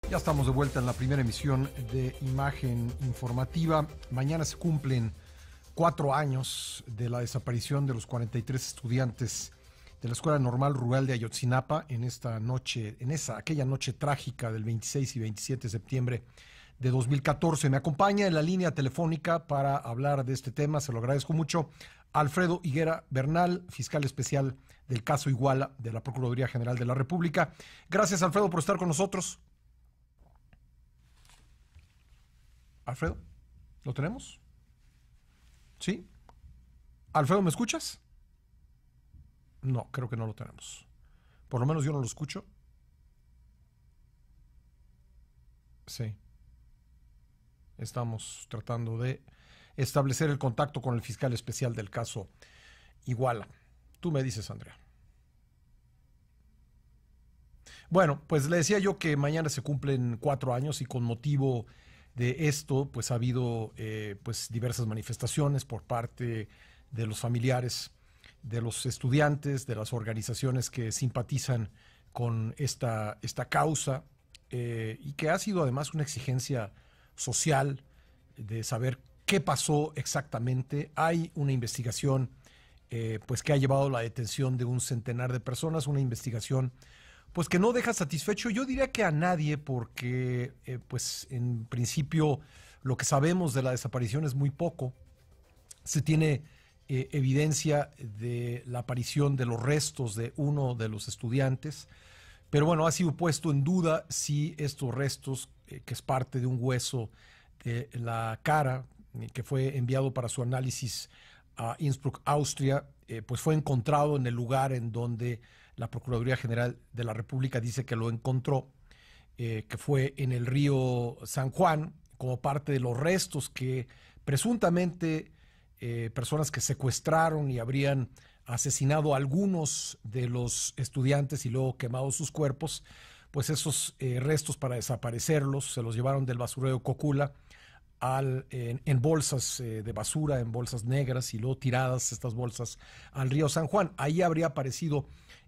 Ya estamos de vuelta en la primera emisión de Imagen Informativa. Mañana se cumplen 4 años de la desaparición de los 43 estudiantes de la Escuela Normal Rural de Ayotzinapa en aquella noche trágica del 26 y 27 de septiembre de 2014. Me acompaña en la línea telefónica para hablar de este tema, se lo agradezco mucho, Alfredo Higuera Bernal, fiscal especial del caso Iguala de la Procuraduría General de la República. Gracias, Alfredo, por estar con nosotros. Alfredo, ¿lo tenemos? ¿Sí? Alfredo, ¿me escuchas? No, creo que no lo tenemos. Por lo menos yo no lo escucho. Sí. Estamos tratando de establecer el contacto con el fiscal especial del caso Iguala. Tú me dices, Andrea. Bueno, pues le decía yo que mañana se cumplen 4 años y con motivo de esto, pues ha habido pues diversas manifestaciones por parte de los familiares, de los estudiantes, de las organizaciones que simpatizan con esta causa y que ha sido además una exigencia social de saber qué pasó exactamente. Hay una investigación pues que ha llevado a la detención de un centenar de personas, una investigación pues que no deja satisfecho, yo diría que a nadie, porque pues en principio lo que sabemos de la desaparición es muy poco. Se tiene evidencia de la aparición de los restos de uno de los estudiantes, pero bueno, ha sido puesto en duda si estos restos, que es parte de un hueso de la cara, que fue enviado para su análisis a Innsbruck, Austria, pues fue encontrado en el lugar en donde la Procuraduría General de la República dice que lo encontró, que fue en el río San Juan, como parte de los restos que presuntamente personas que secuestraron y habrían asesinado a algunos de los estudiantes y luego quemado sus cuerpos, pues esos restos, para desaparecerlos, se los llevaron del basurero Cocula en bolsas de basura, en bolsas negras, y luego tiradas estas bolsas al río San Juan. Ahí habría aparecido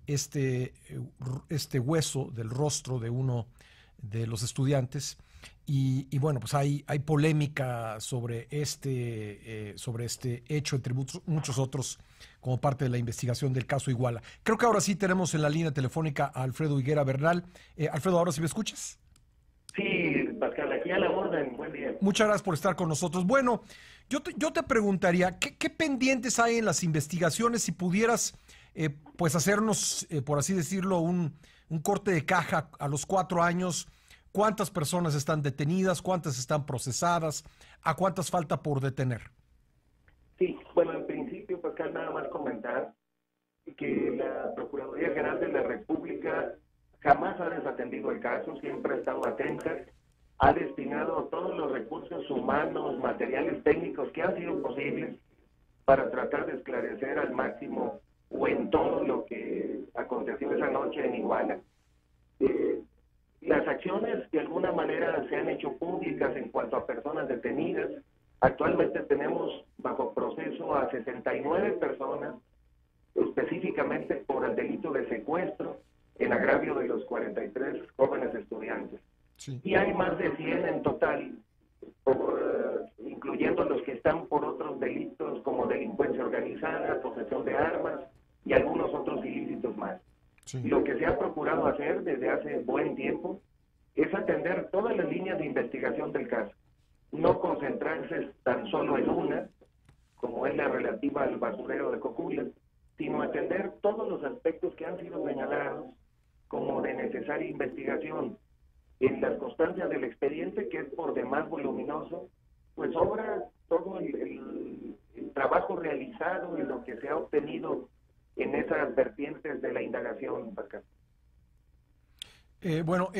este hueso del rostro de uno de los estudiantes y bueno, pues hay polémica sobre este hecho, entre muchos otros, como parte de la investigación del caso Iguala. Creo que ahora sí tenemos en la línea telefónica a Alfredo Higuera Bernal. Alfredo, ¿ahora sí me escuchas? Sí, Pascal, aquí a la orden, buen día. Muchas gracias por estar con nosotros. Bueno, yo te preguntaría, ¿qué pendientes hay en las investigaciones? Si pudieras, pues hacernos, por así decirlo, un corte de caja a los 4 años, ¿cuántas personas están detenidas? ¿Cuántas están procesadas? ¿A cuántas falta por detener? Sí, bueno, en principio, Pascal, nada más comentar que la Procuraduría General de la República jamás ha desatendido el caso, siempre ha estado atenta, ha destinado todos los recursos humanos, materiales, técnicos que han sido posibles para tratar de esclarecer al máximo o en todo lo que aconteció esa noche en Iguala. Las acciones de alguna manera se han hecho públicas en cuanto a personas detenidas. Actualmente tenemos bajo proceso a 69 personas, específicamente por el delito de secuestro en agravio de los 43 jóvenes estudiantes. Sí. Y hay más de 100 en total, incluyendo los que están por otros delitos como delincuencia organizada, posesión de armas y algunos otros ilícitos más. Sí. Lo que se ha procurado hacer desde hace buen tiempo es atender todas las líneas de investigación del caso, no concentrarse tan solo en una, como es la relativa al basurero de Cocula, sino atender todos los aspectos que han sido señalados como de necesaria investigación. En las constancias del expediente, que es por demás voluminoso, pues sobra todo el trabajo realizado y lo que se ha obtenido en esas vertientes de la indagación, Pascal. Bueno,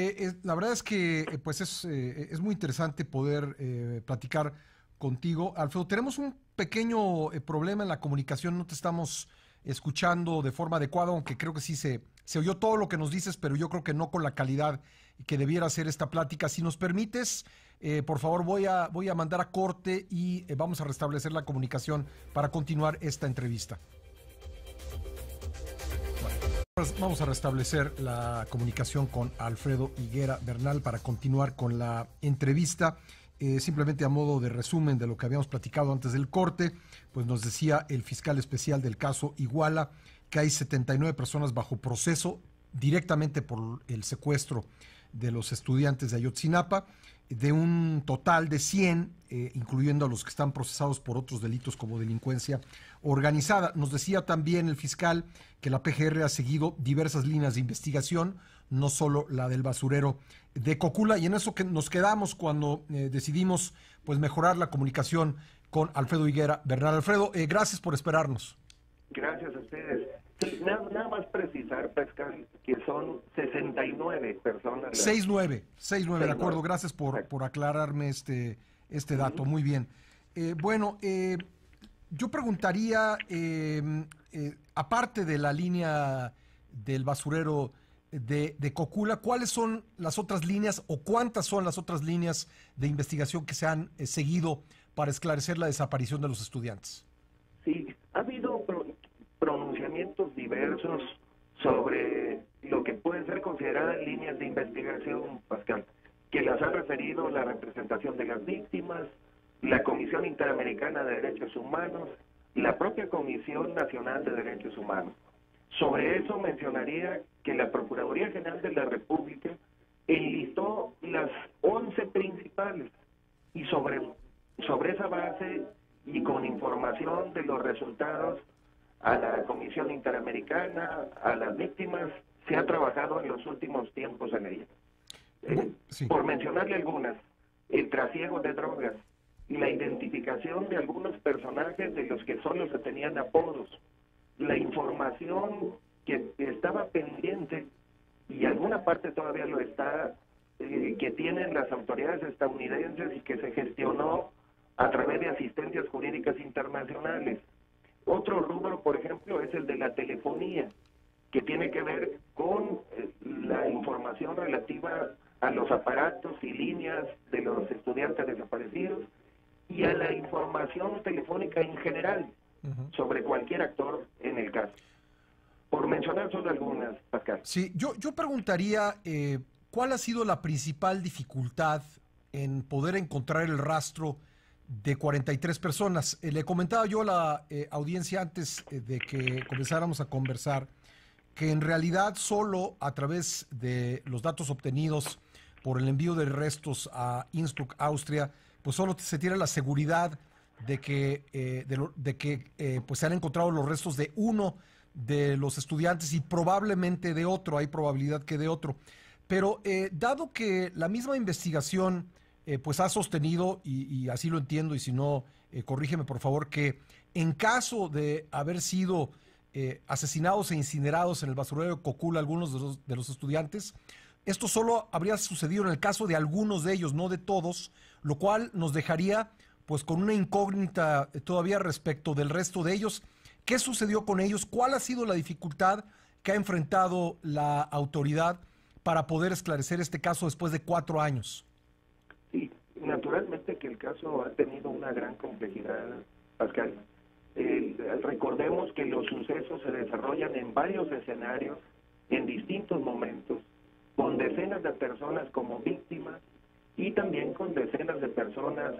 la verdad es que pues es muy interesante poder platicar contigo. Alfredo, tenemos un pequeño problema en la comunicación, no te estamos escuchando de forma adecuada, aunque creo que sí se oyó todo lo que nos dices, pero yo creo que no con la calidad que debiera ser esta plática. Si nos permites, por favor, voy a mandar a corte y vamos a restablecer la comunicación para continuar esta entrevista. Vamos a restablecer la comunicación con Alfredo Higuera Bernal para continuar con la entrevista. Simplemente a modo de resumen de lo que habíamos platicado antes del corte, pues nos decía el fiscal especial del caso Iguala que hay 79 personas bajo proceso directamente por el secuestro de los estudiantes de Ayotzinapa, de un total de 100, incluyendo a los que están procesados por otros delitos como delincuencia organizada. Nos decía también el fiscal que la PGR ha seguido diversas líneas de investigación, no solo la del basurero de Cocula, y en eso que nos quedamos cuando decidimos pues mejorar la comunicación con Alfredo Higuera Bernal. Alfredo, gracias por esperarnos. Gracias a ustedes. Sí, nada más precisar, Pascal, que son 69 personas. 69, de acuerdo. Gracias por aclararme este dato. Muy bien. Yo preguntaría, aparte de la línea del basurero de Cocula, ¿cuáles son las otras líneas o cuántas son las otras líneas de investigación que se han seguido para esclarecer la desaparición de los estudiantes? Sí, ha habido pronunciamientos diversos sobre lo que pueden ser consideradas líneas de investigación, Pascal, que las ha referido la representación de las víctimas, la Comisión Interamericana de Derechos Humanos, la propia Comisión Nacional de Derechos Humanos. Sobre eso mencionaría que la Procuraduría General de la República enlistó las 11 principales y sobre esa base y con información de los resultados a la Comisión Interamericana, a las víctimas, se ha trabajado en los últimos tiempos en ella. Sí. Por mencionarle algunas, el trasiego de drogas y la identificación de algunos personajes de los que solo se tenían apodos, la información que estaba pendiente y alguna parte todavía lo está, que tienen las autoridades estadounidenses y que se gestionó a través de asistencias jurídicas internacionales. Otro rubro, por ejemplo, es el de la telefonía, que tiene que ver con la información relativa a los aparatos y líneas de los estudiantes desaparecidos y a la información telefónica en general sobre cualquier actor en el caso. Por mencionar solo algunas, Pascal. Sí, yo preguntaría, ¿cuál ha sido la principal dificultad en poder encontrar el rastro de 43 personas? Le comentaba yo a la audiencia antes de que comenzáramos a conversar que en realidad solo a través de los datos obtenidos por el envío de restos a Innsbruck, Austria, pues solo se tiene la seguridad de que, pues se han encontrado los restos de uno de los estudiantes y probablemente de otro, hay probabilidad que de otro. Pero dado que la misma investigación pues ha sostenido, y así lo entiendo, y si no, corrígeme por favor, que en caso de haber sido asesinados e incinerados en el basurero de Cocula algunos de los estudiantes, esto solo habría sucedido en el caso de algunos de ellos, no de todos, lo cual nos dejaría pues con una incógnita todavía respecto del resto de ellos. ¿Qué sucedió con ellos? ¿Cuál ha sido la dificultad que ha enfrentado la autoridad para poder esclarecer este caso después de 4 años? Sí, naturalmente que el caso ha tenido una gran complejidad, Pascal. Recordemos que los sucesos se desarrollan en varios escenarios, en distintos momentos, con decenas de personas como víctimas y también con decenas de personas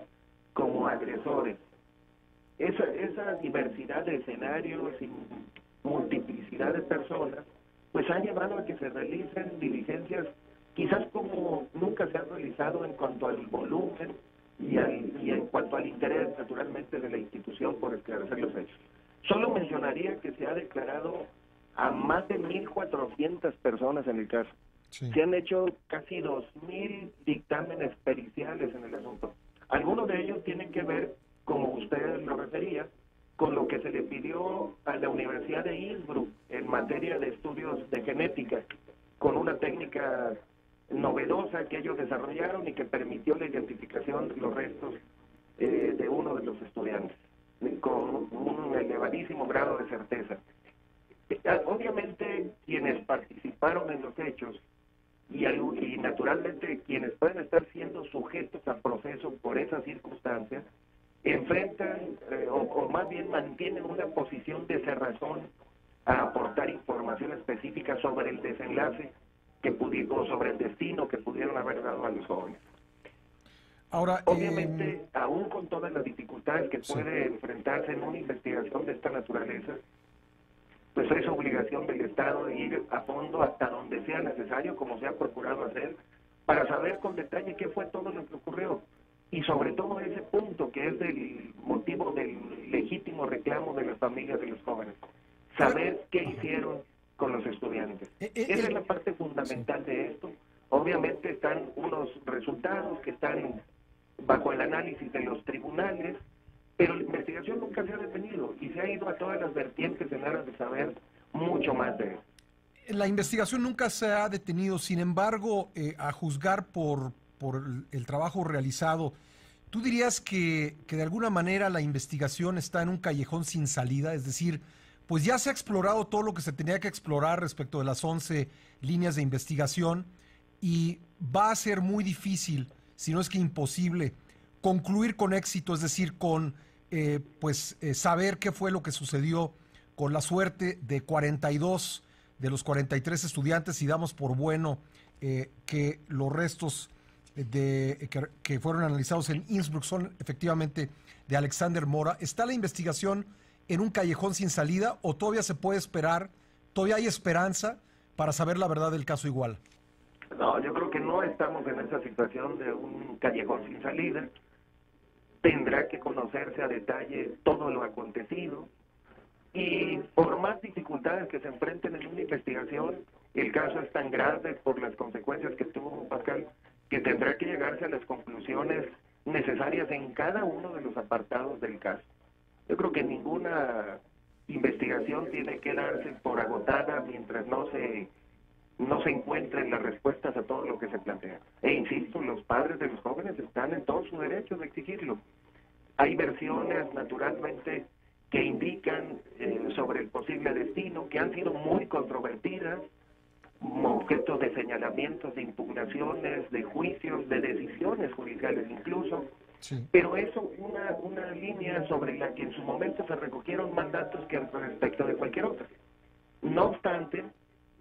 como agresores. Esa diversidad de escenarios y multiplicidad de personas pues ha llevado a que se realicen diligencias quizás como nunca se han realizado en cuanto al volumen y en cuanto al interés naturalmente de la institución por esclarecer los hechos. Solo mencionaría que se ha declarado a más de 1.400 personas en el caso. Sí. Se han hecho casi 2.000 dictámenes periciales en el asunto. Algunos de ellos tienen que ver, como usted lo refería, con lo que se le pidió a la Universidad de Innsbruck en materia de estudios de genética, con una técnica novedosa que ellos desarrollaron y que permitió la identificación de los restos de uno de los estudiantes, con un elevadísimo grado de certeza. Obviamente, quienes participaron en los hechos y naturalmente quienes pueden estar siendo sujetos a proceso por esas circunstancias, enfrentan o más bien mantienen una posición de cerrazón a aportar información específica Ahora, Obviamente, aún con todas las dificultades que puede enfrentarse en una investigación de esta naturaleza, pues es obligación del Estado ir a fondo hasta donde sea necesario, como se ha procurado hacer, para saber con detalle qué fue todo lo que ocurrió. Y sobre todo ese punto que es el motivo del legítimo reclamo de las familias de los jóvenes. Saber qué hicieron con los estudiantes. Esa es la parte fundamental de esto. Obviamente están unos resultados que están bajo el análisis de los tribunales, pero la investigación nunca se ha detenido y se ha ido a todas las vertientes en aras de saber mucho más de eso. La investigación nunca se ha detenido, sin embargo, a juzgar por el trabajo realizado, ¿tú dirías que de alguna manera la investigación está en un callejón sin salida? Es decir, pues ya se ha explorado todo lo que se tenía que explorar respecto de las 11 líneas de investigación y va a ser muy difícil, si no es que imposible, concluir con éxito, es decir, con saber qué fue lo que sucedió con la suerte de 42 de los 43 estudiantes y damos por bueno que los restos que fueron analizados en Innsbruck son efectivamente de Alexander Mora. ¿Está la investigación en un callejón sin salida o todavía se puede esperar, todavía hay esperanza para saber la verdad del caso Iguala? No, yo creo que no estamos en esa situación de un callejón sin salida. Tendrá que conocerse a detalle todo lo acontecido y por más dificultades que se enfrenten en una investigación, el caso es tan grave por las consecuencias que tuvo Pascal, que tendrá que llegarse a las conclusiones necesarias en cada uno de los apartados del caso. Yo creo que ninguna investigación tiene que darse por agotada mientras no se encuentren las respuestas a todo lo que se plantea. E insisto, los padres de los jóvenes están en todo su derecho de exigirlo. Hay versiones, naturalmente, que indican sobre el posible destino, que han sido muy controvertidas, objeto de señalamientos, de impugnaciones, de juicios, de decisiones judiciales incluso. Sí. Pero eso, una línea sobre la que en su momento se recogieron más datos que respecto de cualquier otra. No obstante,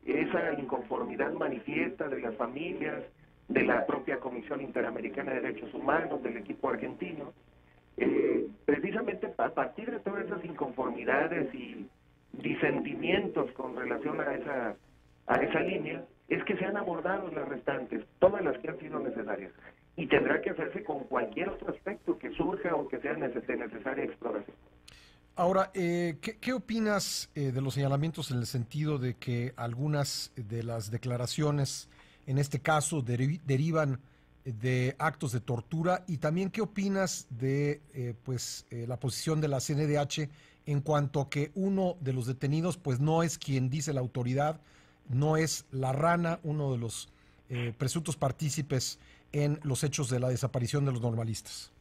esa inconformidad manifiesta de las familias, de la propia Comisión Interamericana de Derechos Humanos, del equipo argentino, precisamente a partir de todas esas inconformidades y disentimientos con relación a esa línea, es que se han abordado las restantes, todas las que han sido necesarias, y tendrá que hacerse con cualquier otro aspecto que surja o que sea de necesaria exploración. Ahora, ¿qué opinas de los señalamientos en el sentido de que algunas de las declaraciones, en este caso, derivan de actos de tortura? Y también, ¿qué opinas de la posición de la CNDH en cuanto a que uno de los detenidos pues no es quien dice la autoridad, no es La Rana, uno de los presuntos partícipes en los hechos de la desaparición de los normalistas?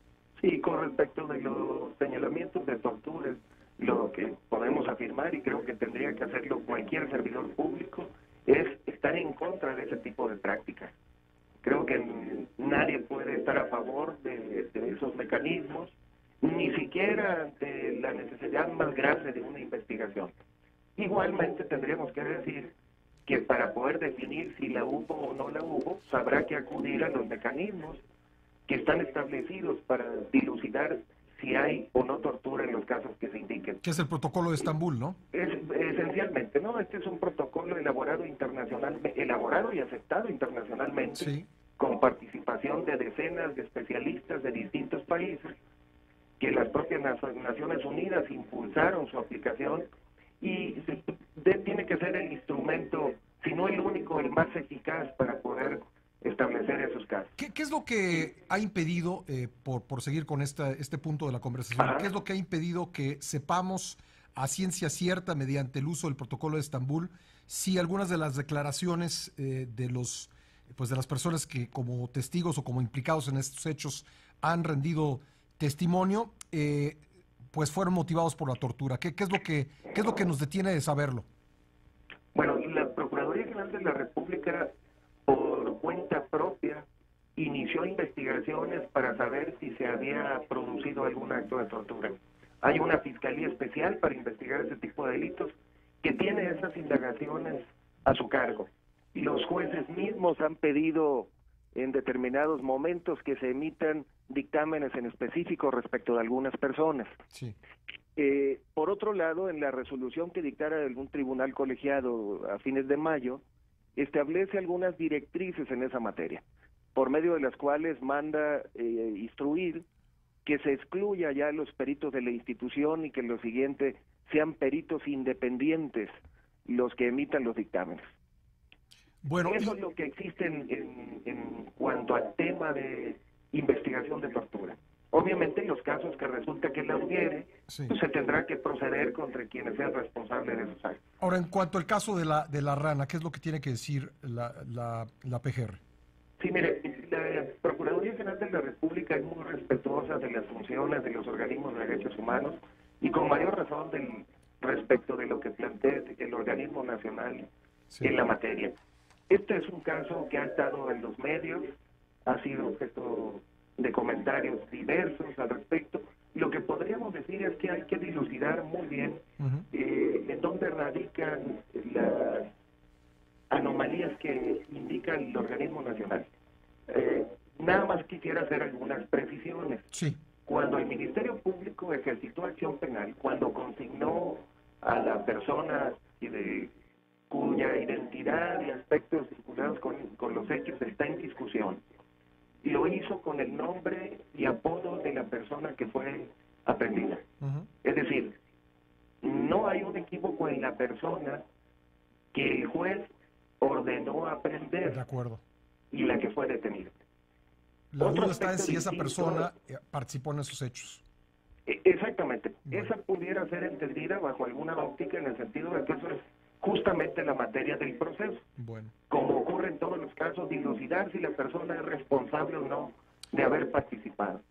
Sí, con respecto de los señalamientos de tortura, lo que podemos afirmar, y creo que tendría que hacerlo cualquier servidor público, es estar en contra de ese tipo de prácticas. Creo que nadie puede estar a favor de esos mecanismos, ni siquiera ante la necesidad más grave de una investigación. Igualmente tendríamos que decir que para poder definir si la hubo o no la hubo, habrá que acudir a los mecanismos que están establecidos para dilucidar si hay o no tortura en los casos que se indiquen. Que es el protocolo de Estambul, ¿no? Esencialmente, ¿no? Este es un protocolo elaborado y aceptado internacionalmente, sí, con participación de decenas de especialistas de distintos países, que las propias Naciones Unidas impulsaron su aplicación y tiene que ser el instrumento, si no el único, el más eficaz para poder establecer esos casos. ¿Qué es lo que ha impedido, por seguir con este punto de la conversación, qué es lo que ha impedido que sepamos a ciencia cierta, mediante el uso del protocolo de Estambul, si algunas de las declaraciones de las personas que como testigos o como implicados en estos hechos han rendido testimonio, pues fueron motivados por la tortura? ¿Qué es lo que nos detiene de saberlo? Bueno, la Procuraduría General de la República, por cuenta propia, inició investigaciones para saber si se había producido algún acto de tortura. Hay una fiscalía especial para investigar ese tipo de delitos que tiene esas indagaciones a su cargo. Y los jueces mismos han pedido en determinados momentos que se emitan dictámenes en específico respecto de algunas personas. Sí. Por otro lado, en la resolución que dictara algún tribunal colegiado a fines de mayo, establece algunas directrices en esa materia, por medio de las cuales manda instruir que se excluya ya los peritos de la institución y que lo siguiente sean peritos independientes los que emitan los dictámenes. Bueno, eso es lo que existe en cuanto al tema de investigación de tortura. Obviamente, en los casos que resulta que la hubiere, sí, pues se tendrá que proceder contra quienes sean responsables de esos actos. Ahora, en cuanto al caso de la rana, ¿qué es lo que tiene que decir la PGR? Sí, mire, la Procuraduría General de la República es muy respetuosa de las funciones de los organismos de derechos humanos y con mayor razón respecto de lo que plantea el organismo nacional, sí, en la materia. Este es un caso que ha estado en los medios, ha sido objeto de comentarios diversos al respecto. Lo que podríamos decir es que hay que dilucidar muy bien en dónde radican las anomalías que indica el organismo nacional. Nada más quisiera hacer algunas precisiones. Sí. Cuando el Ministerio Público ejercitó acción penal, cuando consignó a la persona cuya identidad y aspectos vinculados con los hechos está en discusión, lo hizo con el nombre y apodo de la persona que fue aprendida. Es decir, no hay un equívoco en la persona que el juez ordenó aprender. De acuerdo. Y la que fue detenida. La duda está en si esa persona participó en esos hechos. Exactamente. Bueno. Esa pudiera ser entendida bajo alguna óptica en el sentido de que eso es justamente la materia del proceso. Bueno. Como ocurre en todos los casos, dilucidar si la persona es responsable o no de haber participado.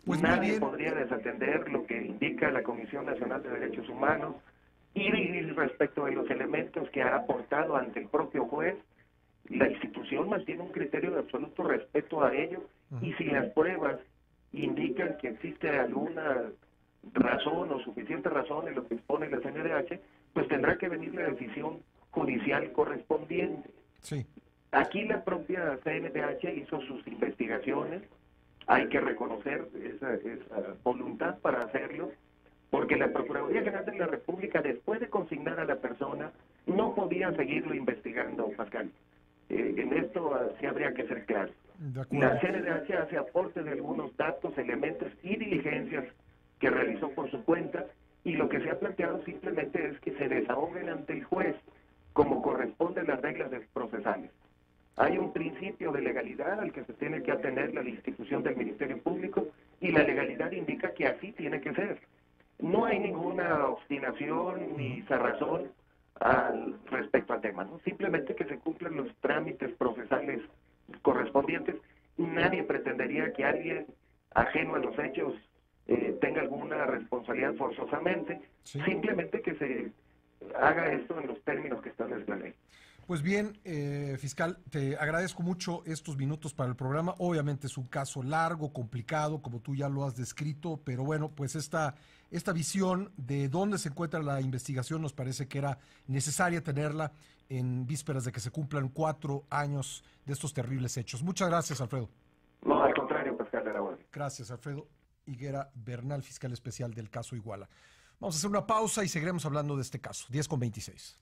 Pues nadie podría desatender lo que indica la Comisión Nacional de Derechos Humanos y respecto de los elementos que ha aportado ante el propio juez. La institución mantiene un criterio de absoluto respeto a ello y si las pruebas indican que existe alguna razón o suficiente razón en lo que expone la CNDH, pues tendrá que venir la decisión judicial correspondiente. Sí. Aquí la propia CNDH hizo sus investigaciones, hay que reconocer esa voluntad para hacerlo, porque la Procuraduría General de la República, después de consignar a la persona, no podía seguirlo investigando, Pascal. En esto sí habría que ser claro. La CNDH hace aporte de algunos datos, elementos y diligencias que realizó por su cuenta, y lo que se ha planteado simplemente es que se desahoguen ante el juez, como corresponde a las reglas procesales. Hay un principio de legalidad al que se tiene que atener la institución del Ministerio Público, y la legalidad indica que así tiene que ser. No hay ninguna obstinación ni cerrazón respecto al tema, ¿no? Simplemente que se cumplan los trámites procesales correspondientes. Nadie pretendería que alguien ajeno a los hechos tenga alguna responsabilidad forzosamente, sí, simplemente que se haga esto en los términos que establece la ley. Pues bien, fiscal, te agradezco mucho estos minutos para el programa. Obviamente es un caso largo, complicado, como tú ya lo has descrito, pero bueno, pues esta visión de dónde se encuentra la investigación nos parece que era necesaria tenerla en vísperas de que se cumplan 4 años de estos terribles hechos. Muchas gracias, Alfredo. No, al contrario, Pascal, era bueno. Gracias, Alfredo Higuera Bernal, fiscal especial del caso Iguala. Vamos a hacer una pausa y seguiremos hablando de este caso. 10:26.